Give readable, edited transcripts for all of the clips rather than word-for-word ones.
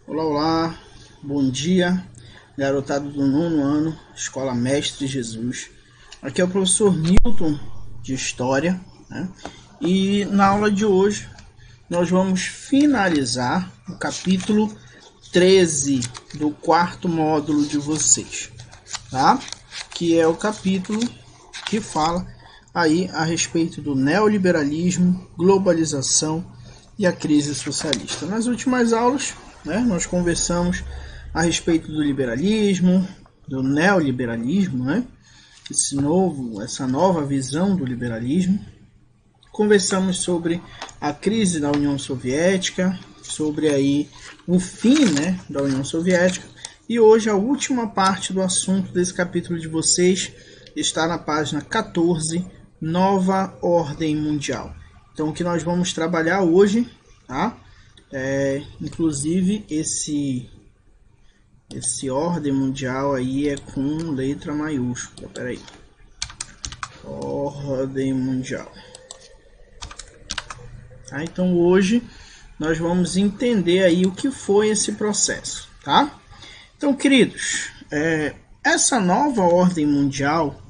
Olá, olá, bom dia, garotada do nono ano, Escola Mestre Jesus. Aqui é o professor Newton de História, né? E na aula de hoje nós vamos finalizar o capítulo 13 do quarto módulo de vocês, tá? Que é o capítulo que fala aí a respeito do neoliberalismo, globalização e a crise socialista. Nas últimas aulas, nós conversamos a respeito do liberalismo, do neoliberalismo, essa nova visão do liberalismo. Conversamos sobre a crise da União Soviética, sobre aí o fim, da União Soviética. E hoje a última parte do assunto desse capítulo de vocês está na página 14, Nova Ordem Mundial. Então o que nós vamos trabalhar hoje, tá? Inclusive esse ordem mundial aí é com letra maiúscula. Peraí, ordem mundial. Então hoje nós vamos entender aí o que foi esse processo, tá? Então, queridos, essa nova ordem mundial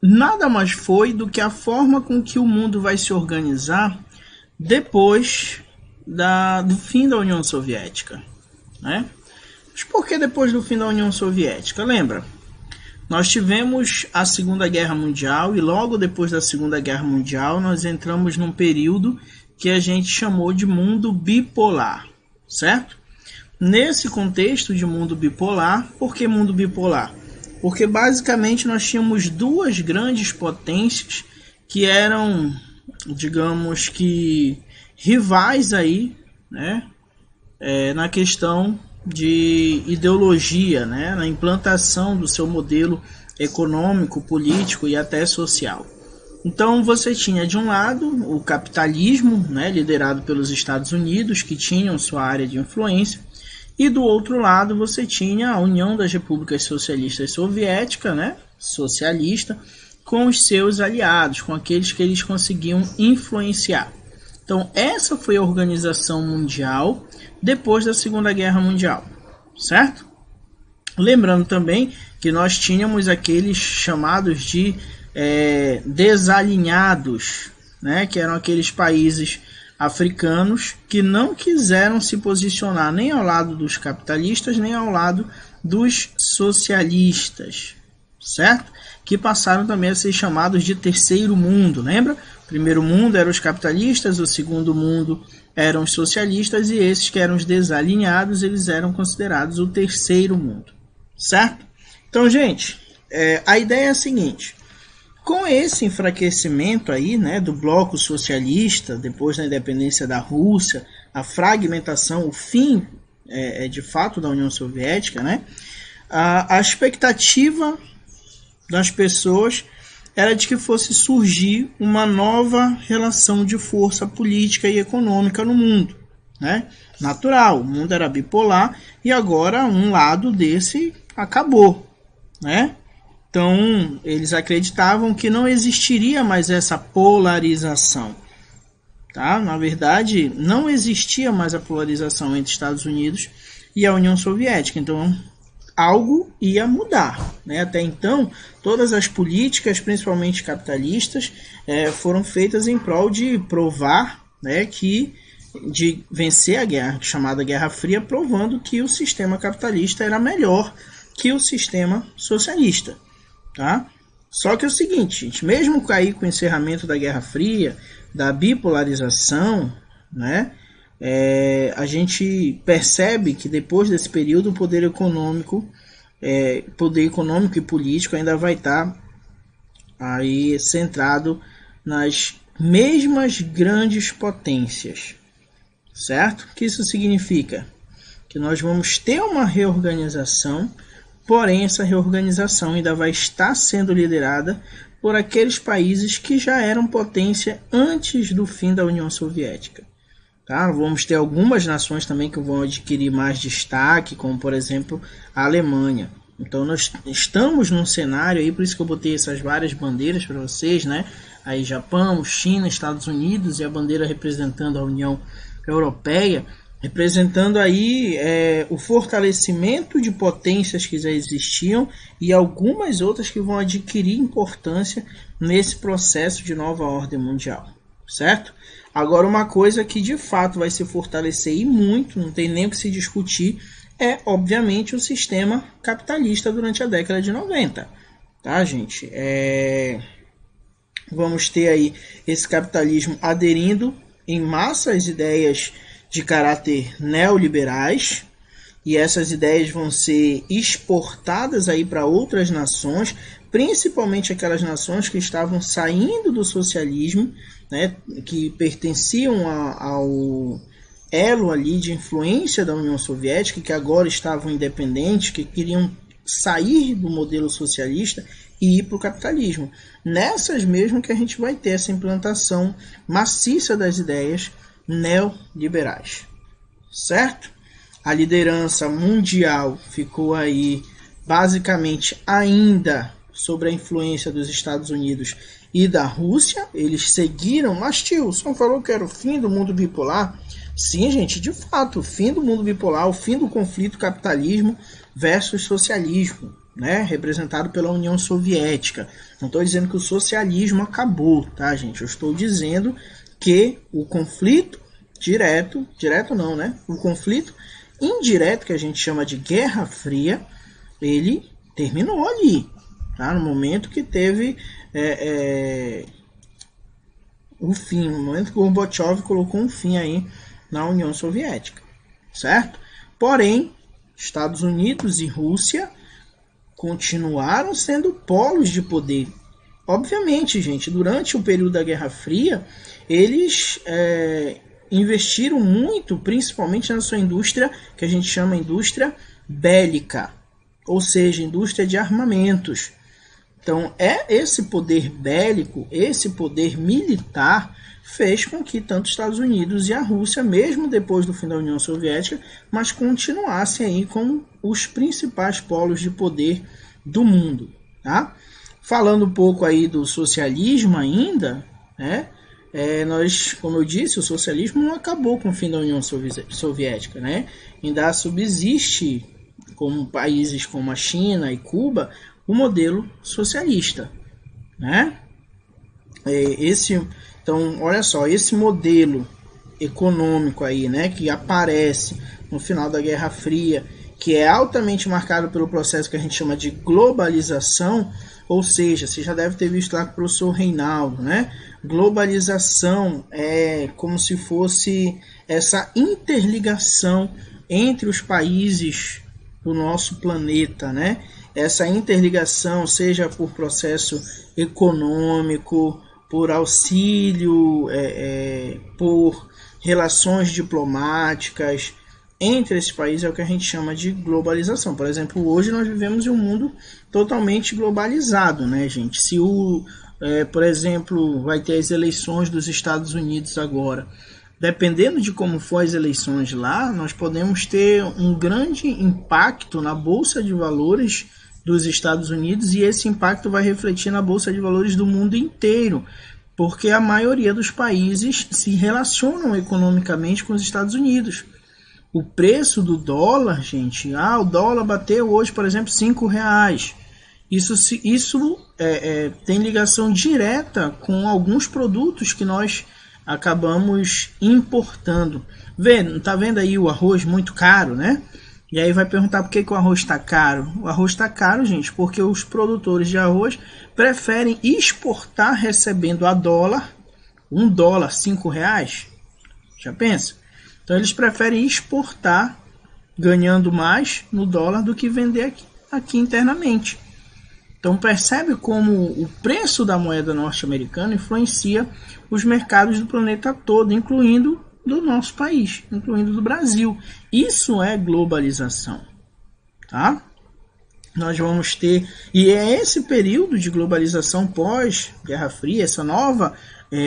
nada mais foi do que a forma com que o mundo vai se organizar depois do fim da União Soviética, né? Mas por que depois do fim da União Soviética? Lembra? Nós tivemos a Segunda Guerra Mundial e logo depois da Segunda Guerra Mundial nós entramos num período que a gente chamou de mundo bipolar, certo? Nesse contexto de mundo bipolar, por que mundo bipolar? Porque basicamente nós tínhamos duas grandes potências que eram, digamos que, rivais aí, na questão de ideologia, na implantação do seu modelo econômico, político e até social. Então você tinha de um lado o capitalismo, liderado pelos Estados Unidos, que tinham sua área de influência, e do outro lado você tinha a União das Repúblicas Socialistas Soviética, socialista, com os seus aliados, com aqueles que eles conseguiam influenciar. Então essa foi a organização mundial depois da Segunda Guerra Mundial, certo? Lembrando também que nós tínhamos aqueles chamados de desalinhados, que eram aqueles países africanos que não quiseram se posicionar nem ao lado dos capitalistas, nem ao lado dos socialistas, certo? Que passaram também a ser chamados de terceiro mundo, lembra? O primeiro mundo eram os capitalistas, o segundo mundo eram os socialistas e esses que eram os desalinhados, eles eram considerados o terceiro mundo, certo? Então, gente, a ideia é a seguinte: com esse enfraquecimento aí, do bloco socialista, depois da independência da Rússia, a fragmentação, o fim, de fato, da União Soviética, a expectativa das pessoas era de que fosse surgir uma nova relação de força política e econômica no mundo, Natural, o mundo era bipolar e agora um lado desse acabou, Então, eles acreditavam que não existiria mais essa polarização, tá? Na verdade, não existia mais a polarização entre Estados Unidos e a União Soviética. Então, algo ia mudar, Até então, todas as políticas, principalmente capitalistas, foram feitas em prol de provar, de vencer a guerra, chamada Guerra Fria, provando que o sistema capitalista era melhor que o sistema socialista. Tá? Só que é o seguinte, gente, mesmo cair com o encerramento da Guerra Fria, da bipolarização, a gente percebe que depois desse período o poder econômico e político ainda vai estar aí centrado nas mesmas grandes potências, certo? O que isso significa? Que nós vamos ter uma reorganização. Porém, essa reorganização ainda vai estar sendo liderada por aqueles países que já eram potência antes do fim da União Soviética. Tá? Vamos ter algumas nações também que vão adquirir mais destaque, como por exemplo a Alemanha. Então nós estamos num cenário aí, por isso que eu botei essas várias bandeiras para vocês, Aí Japão, China, Estados Unidos e a bandeira representando a União Europeia. representando aí o fortalecimento de potências que já existiam e algumas outras que vão adquirir importância nesse processo de nova ordem mundial, certo? Agora, uma coisa que de fato vai se fortalecer e muito, não tem nem o que se discutir, é obviamente o sistema capitalista durante a década de 90, tá, gente? Vamos ter aí esse capitalismo aderindo em massa às ideias de caráter neoliberais, e essas ideias vão ser exportadas aí para outras nações, principalmente aquelas nações que estavam saindo do socialismo, né, que pertenciam ao elo ali de influência da União Soviética, que agora estavam independentes, que queriam sair do modelo socialista e ir para o capitalismo. Nessas mesmo que a gente vai ter essa implantação maciça das ideias neoliberais, certo? A liderança mundial ficou aí basicamente ainda sob a influência dos Estados Unidos e da Rússia. Eles seguiram, mas tio, só falou que era o fim do mundo bipolar. Sim, gente, de fato, o fim do mundo bipolar, o fim do conflito capitalismo versus socialismo, né, representado pela União Soviética. Não estou dizendo que o socialismo acabou, tá, gente? Eu estou dizendo que o conflito direto não, né? O conflito indireto, que a gente chama de Guerra Fria, ele terminou ali, tá? No momento que teve o fim, no momento que o Gorbachev colocou um fim aí na União Soviética, certo? Porém, Estados Unidos e Rússia continuaram sendo polos de poder. Obviamente, gente, durante o período da Guerra Fria, eles investiram muito, principalmente na sua indústria, que a gente chama indústria bélica, ou seja, indústria de armamentos. Então, esse poder bélico, esse poder militar, fez com que tanto os Estados Unidos e a Rússia, mesmo depois do fim da União Soviética, mas continuassem aí como os principais polos de poder do mundo, tá? Falando um pouco aí do socialismo ainda, né? Nós, como eu disse, o socialismo não acabou com o fim da União Soviética, né? Ainda subsiste, como países como a China e Cuba, o modelo socialista, né? Então, olha só, esse modelo econômico aí, né, que aparece no final da Guerra Fria, que é altamente marcado pelo processo que a gente chama de globalização, ou seja, você já deve ter visto lá com o professor Reinaldo, né? Globalização é como se fosse essa interligação entre os países do nosso planeta, né? Essa interligação, seja por processo econômico, por auxílio, por relações diplomáticas entre esses países, é o que a gente chama de globalização. Por exemplo, hoje nós vivemos em um mundo totalmente globalizado, né, gente? Se por exemplo, vai ter as eleições dos Estados Unidos agora. Dependendo de como for as eleições lá, nós podemos ter um grande impacto na Bolsa de Valores dos Estados Unidos, e esse impacto vai refletir na Bolsa de Valores do mundo inteiro, porque a maioria dos países se relacionam economicamente com os Estados Unidos. O preço do dólar, gente, o dólar bateu hoje, por exemplo, R$5. Isso tem ligação direta com alguns produtos que nós acabamos importando. Tá vendo aí o arroz muito caro, né? E aí vai perguntar por que o arroz está caro. O arroz está caro, gente, porque os produtores de arroz preferem exportar recebendo a dólar, $1, R$5. Já pensa? Então eles preferem exportar ganhando mais no dólar do que vender aqui internamente. Então percebe como o preço da moeda norte-americana influencia os mercados do planeta todo, incluindo do nosso país, incluindo do Brasil. Isso é globalização, tá? Nós vamos ter, e é esse período de globalização pós-Guerra Fria, essa nova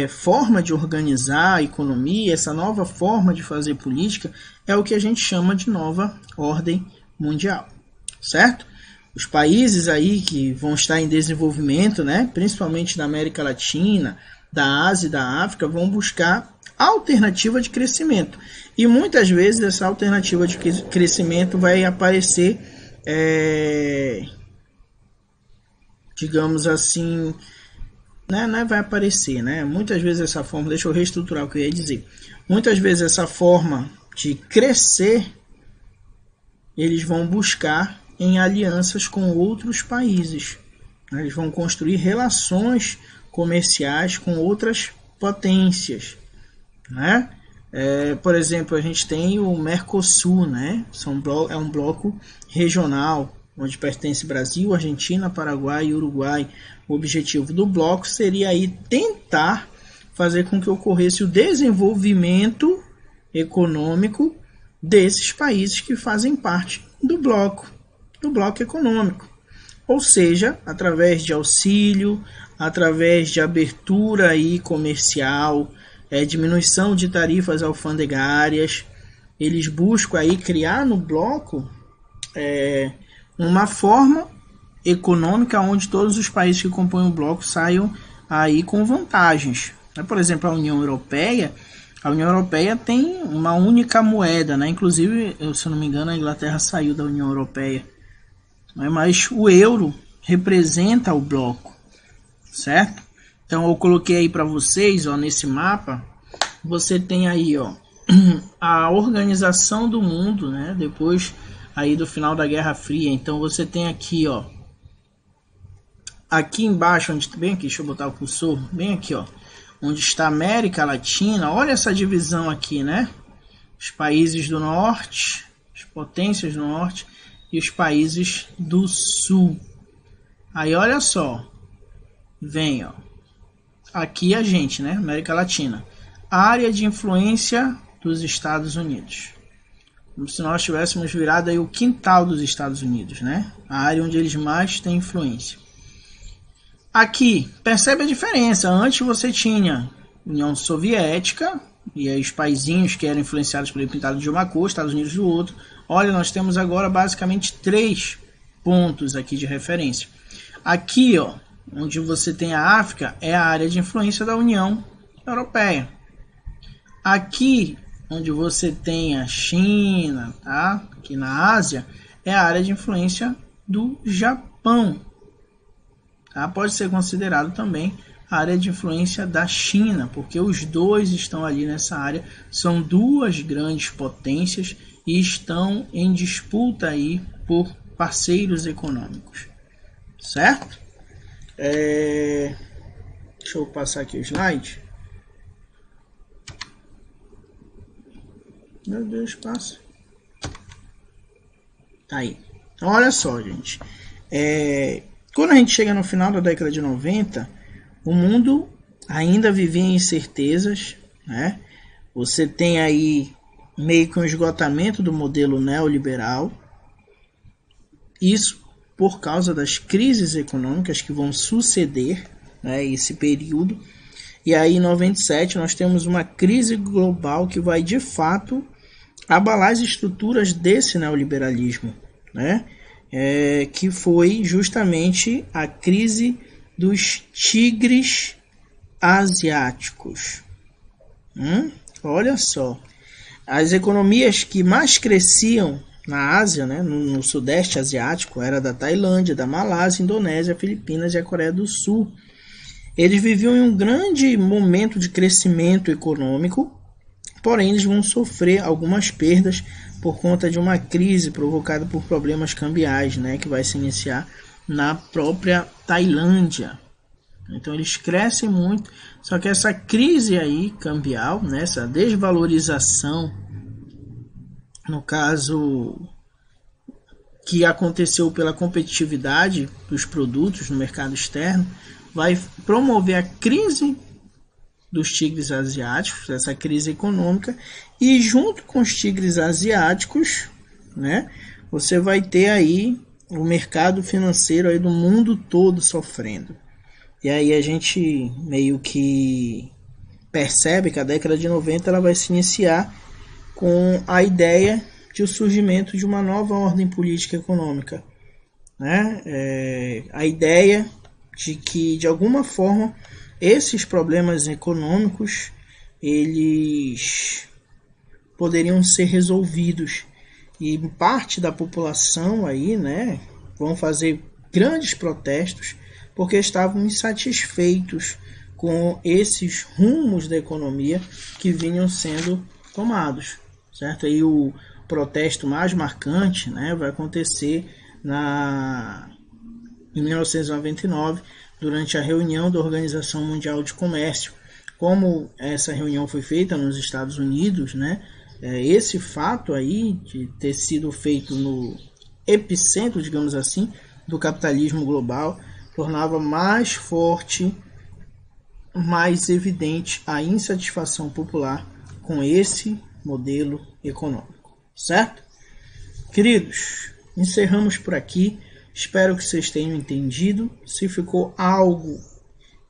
forma de organizar a economia, essa nova forma de fazer política, é o que a gente chama de nova ordem mundial, certo? Os países aí que vão estar em desenvolvimento, né, principalmente da América Latina, da Ásia e da África, vão buscar alternativa de crescimento. E muitas vezes essa alternativa de crescimento vai aparecer, digamos assim, né, vai aparecer, né? Muitas vezes essa forma, deixa eu reestruturar o que eu ia dizer. Muitas vezes essa forma de crescer, eles vão buscar em alianças com outros países. Eles vão construir relações comerciais com outras potências, né? Por exemplo, a gente tem o Mercosul, né? É um bloco regional, onde pertence Brasil, Argentina, Paraguai e Uruguai. O objetivo do bloco seria aí tentar fazer com que ocorresse o desenvolvimento econômico desses países que fazem parte do bloco econômico. Ou seja, através de auxílio, através de abertura aí comercial, diminuição de tarifas alfandegárias, eles buscam aí criar no bloco uma forma econômica onde todos os países que compõem o bloco saiam aí com vantagens. Por exemplo, a União Europeia tem uma única moeda, né? Inclusive, se eu não me engano, a Inglaterra saiu da União Europeia, mas o euro representa o bloco, certo? Então eu coloquei aí para vocês, ó, nesse mapa, você tem aí, ó, a organização do mundo, né? Depois aí do final da Guerra Fria. Então você tem aqui, ó, aqui embaixo, onde bem aqui, deixa eu botar o cursor, bem aqui, ó, onde está a América Latina. Olha essa divisão aqui, né? Os países do norte, as potências do norte e os países do sul. Aí olha só, vem, ó, aqui a gente, né? América Latina, área de influência dos Estados Unidos, como se nós tivéssemos virado aí o quintal dos Estados Unidos, né? A área onde eles mais têm influência. Aqui, percebe a diferença? Antes você tinha União Soviética e aí os paizinhos que eram influenciados pelo pintado de uma cor, Estados Unidos do outro. Olha, nós temos agora basicamente 3 pontos aqui de referência. Aqui, ó, onde você tem a África, é a área de influência da União Europeia. Aqui, onde você tem a China, tá? Aqui na Ásia, é a área de influência do Japão. Tá? Pode ser considerado também a área de influência da China, porque os dois estão ali nessa área, são duas grandes potências e estão em disputa aí por parceiros econômicos, certo? Deixa eu passar aqui o slide. Meu Deus, passa. Tá aí. Então, olha só, gente. Quando a gente chega no final da década de 90, o mundo ainda vivia em incertezas, né? Você tem aí meio que um esgotamento do modelo neoliberal. Isso por causa das crises econômicas que vão suceder, né, esse período. E aí em 97 nós temos uma crise global que vai de fato abalar as estruturas desse neoliberalismo, né? Que foi justamente a crise dos tigres asiáticos. Olha só, as economias que mais cresciam na Ásia, né, no sudeste asiático, era da Tailândia, da Malásia, Indonésia, Filipinas e a Coreia do Sul. Eles viviam em um grande momento de crescimento econômico, porém eles vão sofrer algumas perdas por conta de uma crise provocada por problemas cambiais, né, que vai se iniciar na própria Tailândia. Então eles crescem muito, só que essa crise aí cambial, né, essa desvalorização, no caso que aconteceu pela competitividade dos produtos no mercado externo, vai promover a crise dos tigres asiáticos, essa crise econômica, e junto com os tigres asiáticos, né, você vai ter aí o mercado financeiro aí do mundo todo sofrendo. E aí a gente meio que percebe que a década de 90 ela vai se iniciar com a ideia de o surgimento de uma nova ordem política e econômica, né? A ideia de que, de alguma forma, esses problemas econômicos eles poderiam ser resolvidos. E parte da população aí, né, vão fazer grandes protestos porque estavam insatisfeitos com esses rumos da economia que vinham sendo tomados, certo? Aí o protesto mais marcante, né, vai acontecer em 1999, durante a reunião da Organização Mundial de Comércio. Como essa reunião foi feita nos Estados Unidos, né, esse fato aí de ter sido feito no epicentro, digamos assim, do capitalismo global, tornava mais forte, mais evidente a insatisfação popular com esse modelo econômico, certo? Queridos, encerramos por aqui. Espero que vocês tenham entendido. Se ficou algo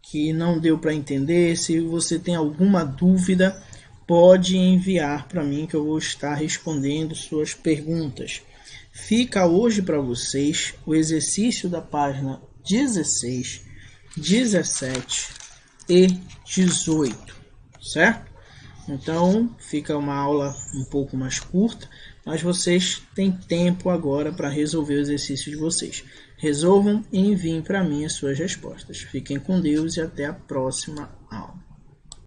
que não deu para entender, se você tem alguma dúvida, pode enviar para mim que eu vou estar respondendo suas perguntas. Fica hoje para vocês o exercício da página 16, 17 e 18, certo? Então fica uma aula um pouco mais curta, mas vocês têm tempo agora para resolver o exercício de vocês. Resolvam e enviem para mim as suas respostas. Fiquem com Deus e até a próxima aula.